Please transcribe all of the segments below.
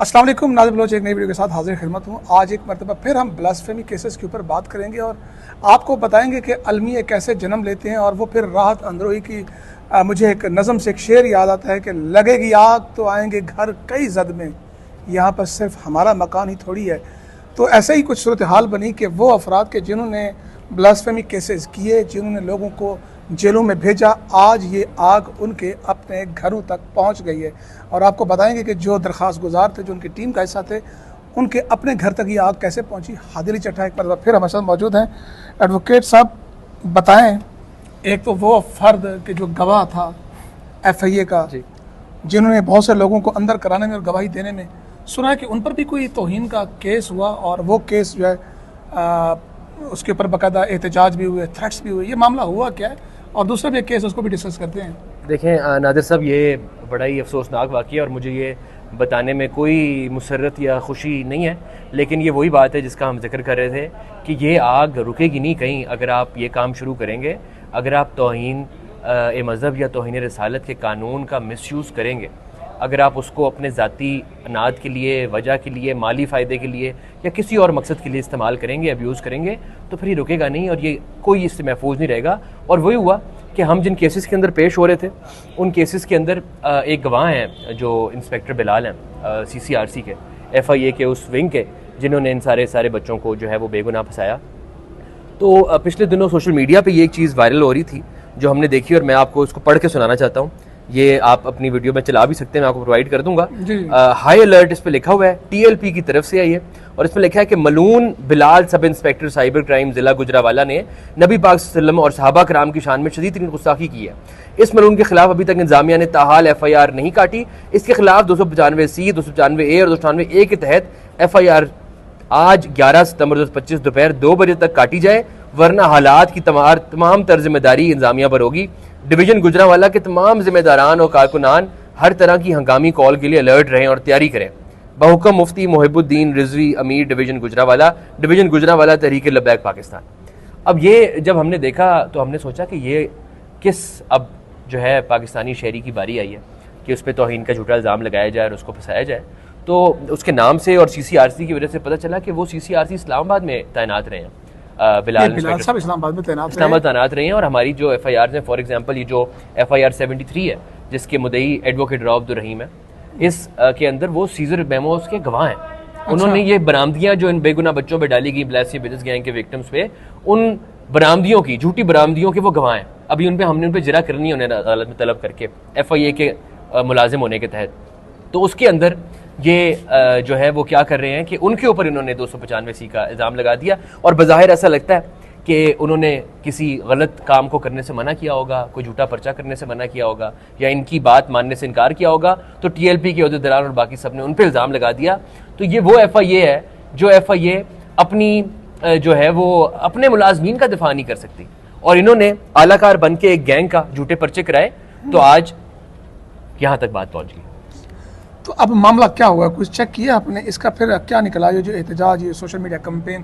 अस्सलाम वालेकुम, नाज़िर बलोच एक नई वीडियो के साथ हाजिर खिदमत हूँ। आज एक मरतबा फिर हम ब्लास्फेमी केसेस के ऊपर बात करेंगे और आपको बताएंगे कि अलमिया कैसे जन्म लेते हैं। और वो फिर राहत अंदरोही की मुझे एक नज़म से एक शेर याद आता है कि लगेगी आग तो आएंगे घर कई जद में, यहाँ पर सिर्फ हमारा मकान ही थोड़ी है। तो ऐसे ही कुछ सूरत हाल बनी कि वो अफराद के जिन्होंने ब्लास्फेमी केसेस किए, जिन्होंने लोगों को जेलों में भेजा, आज ये आग उनके अपने घरों तक पहुंच गई है। और आपको बताएंगे कि जो दरख्वास्त गुजार थे, जो उनकी टीम का हिस्सा थे, उनके अपने घर तक ये आग कैसे पहुंची। हादिली चट्टा एक बार फिर हमारे साथ मौजूद हैं। एडवोकेट साहब बताएं, एक तो वो फर्द के जो गवाह था FIA का, जिन्होंने बहुत से लोगों को अंदर कराने में और गवाही देने में, सुना है कि उन पर भी कोई तौहीन का केस हुआ और वो केस जो है उसके ऊपर बाकायदा एहतजाज भी हुए, थ्रेट्स भी हुए। ये मामला हुआ क्या है? और दूसरा भी एक केस, उसको भी डिस्कस करते हैं। देखें नादिर साहब, ये बड़ा ही अफसोसनाक वाक़या है और मुझे ये बताने में कोई मुसर्रत या खुशी नहीं है, लेकिन ये वही बात है जिसका हम जिक्र कर रहे थे कि ये आग रुकेगी नहीं कहीं अगर आप ये काम शुरू करेंगे। अगर आप तौहीन मज़हब या तौहीन रिसालत के कानून का मिसयूज़ करेंगे, अगर आप उसको अपने ज़ाती अनाद के लिए, वजह के लिए, माली फ़ायदे के लिए या किसी और मकसद के लिए इस्तेमाल करेंगे, अब्यूज़ करेंगे, तो फिर ये रुकेगा नहीं और ये कोई इससे महफूज नहीं रहेगा। और वही हुआ कि हम जिन केसेस के अंदर पेश हो रहे थे, उन केसेस के अंदर एक गवाह हैं जो इंस्पेक्टर बिलाल हैं, CCRC के, FIA के उस विंग के, जिन्होंने इन सारे बच्चों को जो है वो बेगुनाह फंसाया। तो पिछले दिनों सोशल मीडिया पे ये एक चीज़ वायरल हो रही थी जो हमने देखी और मैं आपको उसको पढ़ के सुनाना चाहता हूँ। ये आप अपनी वीडियो में चला भी सकते हैं, मैं आपको प्रोवाइड कर दूंगा। हाई अलर्ट इस पे लिखा हुआ है, TLP की तरफ से है ये, और इसमें लिखा है कि मलून Bilal sub inspector cyber crime जिला गुजरावाला ने नबी पाक सल्लल्लाहु और सहाबा कराम की शान में शदीद तरीन गुस्ताखी की है। इस मलून के खिलाफ अभी तक इंतजामिया ने ताहाल FIR नहीं काटी। इसके खिलाफ 295C, 295A और 295A के तहत FIR आज 11 सितंबर 2025 दोपहर 2 बजे तक काटी जाए, वरना हालात की तमाम जिम्मेदारी इंतजामिया पर होगी। डिवीजन गुजरावाला के तमाम जिम्मेदारान और कारकुनान हर तरह की हंगामी कॉल के लिए अलर्ट रहें और तैयारी करें। बहुकम मुफ्ती मोहिबुद्दीन रिजवी, अमीर डिवीजन गुजरावाला तहरीक लब्बैक पाकिस्तान। अब ये जब हमने देखा तो हमने सोचा कि ये किस अब जो है पाकिस्तानी शहरी की बारी आई है कि उस पर तौहीन का झूठा इल्ज़ाम लगाया जाए और उसको फंसाया जाए। तो उसके नाम से और CCRC की वजह से पता चला कि वो CCRC इस्लामाबाद में तैनात रहे हैं। बिलाल साहब इस्लामाबाद में तैनात रहे हैं। और हमारी जो FIR हैं, फॉर एग्जांपल ये जो FIR 73 है, जिसके मुद्दई एडवोकेट रऊफ अब्दुल रहीम है, इस के अंदर वो सीजर मेमोस के गवाह हैं। अच्छा। उन्होंने ये बरामदियां जो इन बेगुनाह बच्चों पे डाली गई ब्लास्फेमी बिजनेस गैंग के विक्टिम्स पे, उन बरामदियों की, झूठी बरामदियों के वो गवाह हैं। अभी हमने उन पर जरा करनी है, उन्हें अदालत में तलब करके FIA के मुलाजिम होने के तहत। तो उसके अंदर ये जो है वो क्या कर रहे हैं कि उनके ऊपर इन्होंने 295C का इल्ज़ाम लगा दिया और बज़ाहिर ऐसा लगता है कि उन्होंने किसी गलत काम को करने से मना किया होगा, कोई झूठा पर्चा करने से मना किया होगा या इनकी बात मानने से इनकार किया होगा। तो TLP के अहदेदार और बाकी सब ने उन पर इल्ज़ाम लगा दिया। तो ये वो FIA है जो FIA अपनी जो है वो अपने मुलाजमीन का दिफा नहीं कर सकती, और इन्होंने आलाकार बन के एक गैंग का झूठे पर्चे कराए, तो आज यहाँ तक बात पहुँच गई। तो अब मामला क्या हुआ, कुछ चेक किया आपने? इसका फिर क्या निकला? ये जो एहतजाज, ये सोशल मीडिया कैंपेन,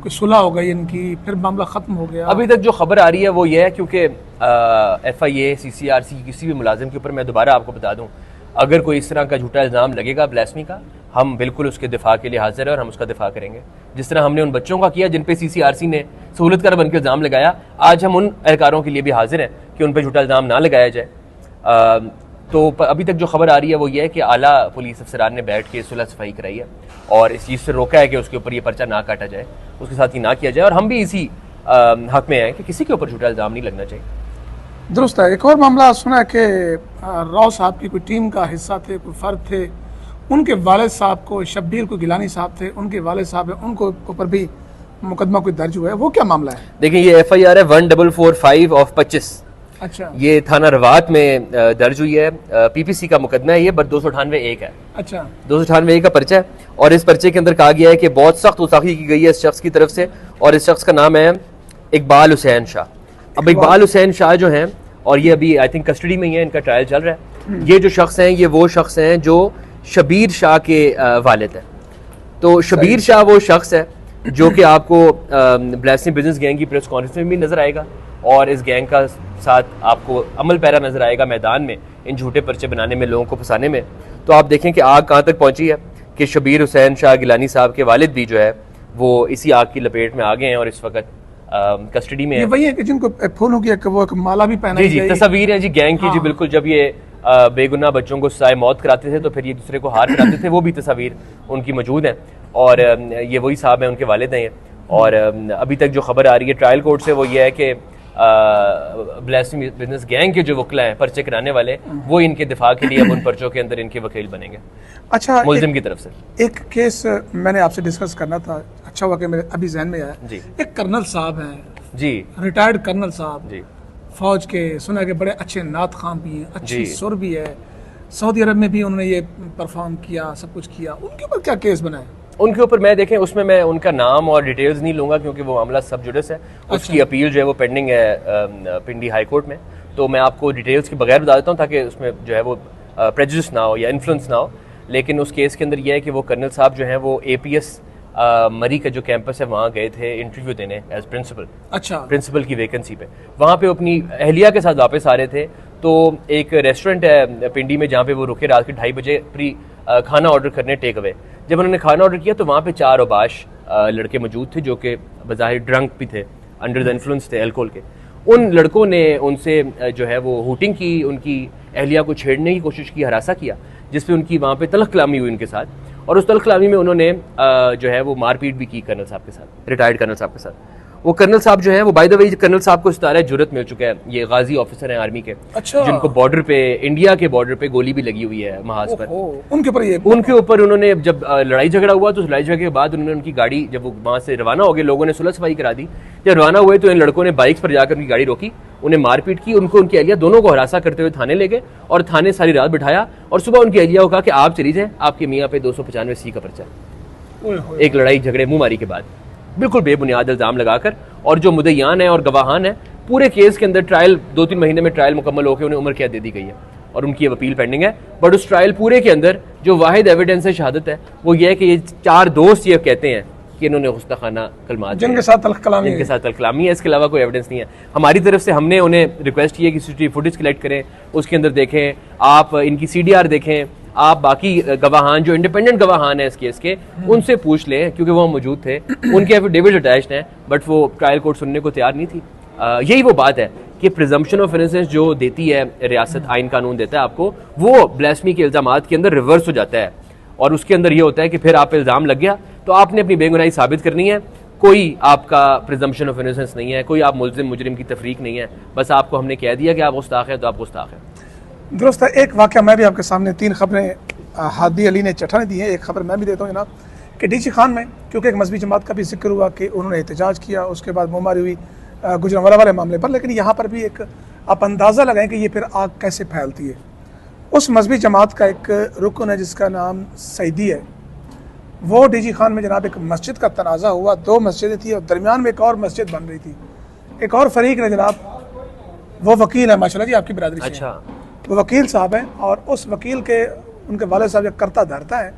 कोई सुलह हो गई इनकी, फिर मामला ख़त्म हो गया? अभी तक जो खबर आ रही है वो ये है, क्योंकि FIA CCRC किसी भी मुलाजिम के ऊपर, मैं दोबारा आपको बता दूं, अगर कोई इस तरह का झूठा इल्ज़ाम लगेगा ब्लास्फेमी का, हम बिल्कुल उसके दिफा के लिए हाजिर है और हम उसका दिफा करेंगे। जिस तरह हमने उन बच्चों का किया जिन पे CCRC ने सहूलतकार बनकर इल्ज़ाम लगाया, आज हम उन एहलकारों के लिए भी हाजिर हैं कि उन पर झूठा इल्ज़ाम ना लगाया जाए। तो अभी तक जो खबर आ रही है वो ये है कि आला पुलिस अफसरान ने बैठ के सुलह सफाई कराई है और इस चीज़ से रोका है कि उसके ऊपर ये पर्चा ना काटा जाए, उसके साथ ही ना किया जाए। और हम भी इसी हक में हैं कि किसी के ऊपर झूठा इल्ज़ाम नहीं लगना चाहिए। दुरुस्त है। एक और मामला सुना है कि राव साहब की कोई टीम का हिस्सा थे, कोई फ़र्द थे, उनके वालिद साहब को, शब्बीर को गिलानी साहब थे, उनके वालिद साहब है, उनको ऊपर भी मुकदमा कोई दर्ज हुआ है। वो क्या मामला है? देखिए, ये FIR है 1445/25। अच्छा। ये थाना रवात में दर्ज हुई है। PPC का मुकदमा है ये, बट 298A का है। अच्छा, 298A का पर्चा है और इस पर्चे के अंदर कहा गया है कि बहुत सख्त गुस्ताखी की गई है इस शख्स की तरफ से, और इस शख्स का नाम है इकबाल हुसैन शाह। अब इकबाल हुसैन शाह जो हैं, और ये अभी आई थिंक कस्टडी में ही है, इनका ट्रायल चल रहा है। ये जो शख्स हैं, ये वो शख्स हैं जो शबीर शाह के वालिद हैं। तो शबीर शाह वो शख्स है जो कि आपको ब्लास्फेमी बिजनेस गैंग की प्रेस कॉन्फ्रेंस में भी नजर आएगा और इस गैंग का साथ आपको अमल पैरा नजर आएगा मैदान में इन झूठे पर्चे बनाने में, लोगों को फंसाने में। तो आप देखें कि आग कहाँ तक पहुंची है कि शबीर हुसैन शाह गिलानी साहब के वालिद भी जो है वो इसी आग की लपेट में आ गए हैं और इस वक्त कस्टडी में ये है। वही है कि जिनको फूलों की वो एक माला भी जी पहनाई जी गई। तस्वीर है जी गैंग की जी, बिल्कुल। जब ये बेगुनाह बच्चों को सजाए मौत कराते थे तो फिर ये दूसरे को हार कराते थे, वो भी तस्वीर उनकी मौजूद है। और ये वही साहब हैं, उनके वालिद हैं ये। और अभी तक जो खबर आ रही है ट्रायल कोर्ट से वो ये है कि ब्लास्फेमी बिजनेस गैंग के जो वकला हैं पर्चे कराने वाले, वो इनके दिफा के लिए अब उन पर्चों के अंदर इनके वकील बनेंगे अच्छा, मुल्जिम की तरफ से। एक केस मैंने आपसे डिस्कस करना था, अच्छा हुआ कि मेरे अभी जहन में आया जी। एक कर्नल साहब हैं, जी रिटायर्ड कर्नल साहब जी फौज के, सुना के बड़े अच्छे नात खां भी हैं, अच्छी जी। सुर भी है, सऊदी अरब में भी उन्होंने ये परफॉर्म किया, सब कुछ किया। उनके ऊपर क्या केस बना है? उनके ऊपर मैं देखें उसमें मैं उनका नाम और डिटेल्स नहीं लूंगा क्योंकि वो मामला सब जुडिस है। उसकी अपील जो है वो पेंडिंग है पिंडी हाई कोर्ट में। तो मैं आपको डिटेल्स के बगैर बता देता हूँ ताकि उसमें जो है वो प्रेजुडिस ना हो या इन्फ्लुएंस ना हो। लेकिन उस केस के अंदर यह है कि वो कर्नल साहब जो हैं वो APS मरी का जो कैंपस है वहाँ गए थे इंटरव्यू देने एज प्रिंसिपल। अच्छा, प्रिंसिपल की वैकेंसी पे वहाँ पे अपनी अहलिया के साथ वापस आ रहे थे। तो एक रेस्टोरेंट है पिंडी में जहाँ पे वो रुके रात के 2:30 बजे खाना ऑर्डर करने टेक अवे। जब उन्होंने खाना ऑर्डर किया तो वहाँ पे 4 औबाश लड़के मौजूद थे जो कि बज़ाहिर ड्रंक भी थे, अंडर द इन्फ्लुएंस थे अल्कोहल के। उन लड़कों ने उनसे जो है वो हुटिंग की, उनकी अहलिया को छेड़ने की कोशिश की, हरासा किया, जिसपे उनकी वहाँ पे तलख कलामी हुई उनके साथ। और उस तलख कलामी में उन्होंने जो है वो मारपीट भी की कर्नल साहब के साथ, रिटायर्ड कर्नल साहब के साथ। वो कर्नल साहब जो है वो बाय द वे कर्नल साहब को सितारा जुर्रत मिल चुका है, ये गाजी ऑफिसर हैं आर्मी के। अच्छा। जिनको बॉर्डर पे, इंडिया के बॉर्डर पे गोली भी लगी हुई है महाज पर। उनके ऊपर ये उनके ऊपर उन्होंने जब लड़ाई झगड़ा हुआ तो लड़ाई झगड़े के बाद उन्होंने उनकी गाड़ी, जब वो वहां से रवाना हो गए, लोगों ने सुलह सफाई करा दी। जब रवाना हुए तो इन लड़कों ने बाइक्स पर जाकर उनकी गाड़ी रोकी, उन्हें मारपीट की, उनको उनकी अहलिया दोनों को हरासा करते हुए थाने ले गए और थाने सारी रात बिठाया। और सुबह उनकी अहलिया को कहा कि आप चली जाएं, आपके मियाँ पे 295C का पर्चा है। एक लड़ाई झगड़े मुंह मारी के बाद बिल्कुल बेबुनियाद इल्जाम लगाकर। और जो मुद्दईयान है और गवाहान है पूरे केस के अंदर, ट्रायल 2-3 महीने में ट्रायल मुकम्मल होकर उन्हें उम्र कैद दे दी गई है और उनकी अब अपील पेंडिंग है। बट उस ट्रायल पूरे के अंदर जो वाहिद एविडेंस है शहादत है वो ये है कि ये 4 दोस्त ये कहते हैं कि इन्होंने गुस्ताखाना कलमात जिनके साथ तलख कलामी इनके साथ कलामी है, इसके अलावा कोई एविडेंस नहीं है। हमारी तरफ से हमने उन्हें रिक्वेस्ट की है कि CCTV फुटेज कलेक्ट करें, उसके अंदर देखें, आप इनकी CDR देखें, आप बाकी गवाहान जो इंडिपेंडेंट गवाहान है इस केस के उनसे पूछ लें क्योंकि वो मौजूद थे, उनके एफिडेविट अटैच्ड हैं। बट वो ट्रायल कोर्ट सुनने को तैयार नहीं थी। यही वो बात है कि प्रिजम्पशन ऑफ इनोसेंस जो देती है रियासत, आइन कानून देता है आपको, वो ब्लास्फेमी के इल्जामात के अंदर रिवर्स हो जाता है। और उसके अंदर ये होता है कि फिर आप पे इल्जाम लग गया तो आपने अपनी बेगुनाही साबित करनी है। कोई आपका प्रिजम्पशन ऑफ इनोसेंस नहीं है, कोई आप मुल्जिम मुजरिम की तफरीक नहीं है। बस आपको हमने कह दिया कि आप गुस्ताख है तो आप गुस्ताख है। दुरुस्त है। एक वाक़या मैं भी आपके सामने, 3 खबरें हादी अली ने चट्टाने दी हैं, एक खबर मैं भी देता हूँ जनाब कि डीसी खान में क्योंकि एक मजहबी जमात का भी जिक्र हुआ कि उन्होंने एहतजाज किया, उसके बाद मुमारी हुई गुजरांवाला वाले मामले पर। लेकिन यहाँ पर भी एक आप अंदाज़ा लगाएं कि ये फिर आग कैसे फैलती है। उस मजहबी जमात का एक रुकन है जिसका नाम सईदी है, वो डीजी खान में जनाब एक मस्जिद का तनाज़ा हुआ, 2 मस्जिदें थी और दरमियान में एक और मस्जिद बन रही थी। एक और फरीक ने जनाब, वो वकील है माशाल्लाह जी आपकी बरादरी से, अच्छा, वो वकील साहब हैं और उस वकील के उनके वाले साहब जब करता धरता है,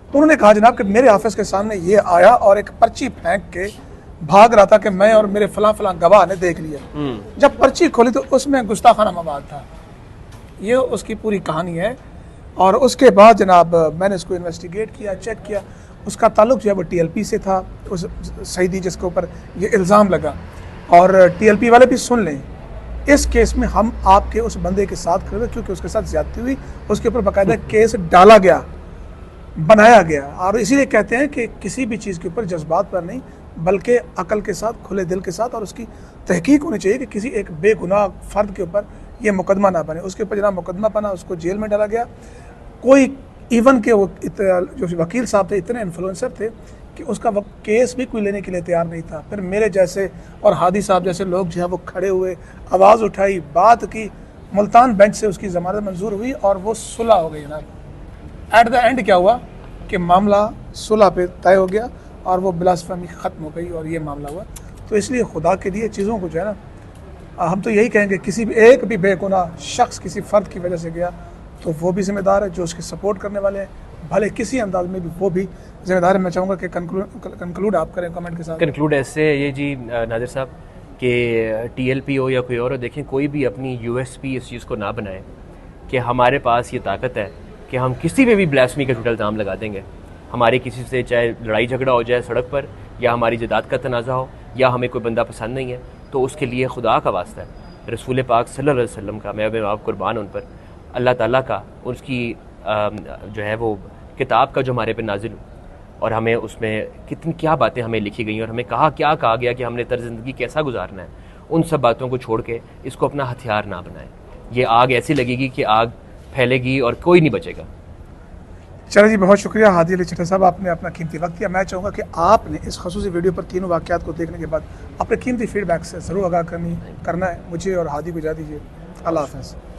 उन्होंने कहा जनाब कि मेरे ऑफिस के सामने ये आया और एक पर्ची फेंक के भाग रहा था कि मैं और मेरे फलां फलां गवाह ने देख लिया। जब पर्ची खोली तो उसमें गुस्ताखाना मवाद था। ये उसकी पूरी कहानी है। और उसके बाद जनाब मैंने इसको इन्वेस्टिगेट किया, चेक किया, उसका ताल्लुक जो है वो TLP से था, उस सईदी जिसके ऊपर ये इल्ज़ाम लगा। और TLP वाले भी सुन लें, इस केस में हम आपके उस बंदे के साथ खड़े हुए क्योंकि उसके साथ ज्यादती हुई, उसके ऊपर बाकायदा केस डाला गया, बनाया गया। और इसीलिए कहते हैं कि किसी भी चीज़ के ऊपर जज्बात पर नहीं बल्कि अकल के साथ, खुले दिल के साथ, और उसकी तहकीक होनी चाहिए कि किसी एक बेगुनाह फ़र्द के ऊपर ये मुकदमा ना बने। उसके ऊपर जनाब मुकदमा बना, उसको जेल में डाला गया। कोई इवन के वो जो वकील साहब थे इतने इन्फ्लुएंसर थे कि उसका केस भी कोई लेने के लिए तैयार नहीं था। फिर मेरे जैसे और हादी साहब जैसे लोग जो है वो खड़े हुए, आवाज़ उठाई, बात की, मुल्तान बेंच से उसकी ज़मानत मंजूर हुई और वो सुलह हो गई जनाब। एट द एंड क्या हुआ कि मामला सुलह पे तय हो गया और वो ब्लास्फेमी ख़त्म हो गई और ये मामला हुआ। तो इसलिए खुदा के लिए चीज़ों को जो है ना, हम तो यही कहेंगे किसी भी एक भी बेगुनाह शख्स किसी फ़र्द की वजह से गया तो वो भी जिम्मेदार है, जो उसके सपोर्ट करने वाले हैं भले किसी अंदाज में भी वो भी जिम्मेदार है। मैं चाहूँगा कि कंक्लूड आप करें कमेंट के साथ। कंक्लूड ऐसे ये जी नादिर साहब कि TLP हो या कोई और हो, देखें कोई भी अपनी USP इस चीज़ को ना बनाए कि हमारे पास ये ताकत है कि हम किसी पे भी ब्लास्फेमी का झूठा इल्ज़ाम लगा देंगे। हमारे किसी से चाहे लड़ाई झगड़ा हो जाए सड़क पर, या हमारी जायदाद का तनाज़ा हो, या हमें कोई बंदा पसंद नहीं है, तो उसके लिए खुदा का वास्ता है, रसूल पाक सल्लल्लाहु अलैहि वसल्लम का, मैं आप कुर्बान उन पर, अल्लाह ताला का, उसकी जो है वो किताब का जो हमारे पे नाजिल, और हमें उसमें कितनी क्या बातें हमें लिखी गई और हमें क्या कहा गया कि हमने तर्ज ज़िंदगी कैसा गुजारना है, उन सब बातों को छोड़ के इसको अपना हथियार ना बनाएं। ये आग ऐसी लगेगी कि आग फैलेगी और कोई नहीं बचेगा। चलो जी, बहुत शुक्रिया हादी अली चिट्ठा साहब, आपने अपना कीमती वक्त दिया। मैं चाहूँगा कि आपने इस खसूसी वीडियो पर तीनों वाक़यात को देखने के बाद अपने कीमती फीडबैक से ज़रूर आगाह करना है। मुझे और हादी को इजाज़त दीजिए। अल्लाह हाफ़िज़।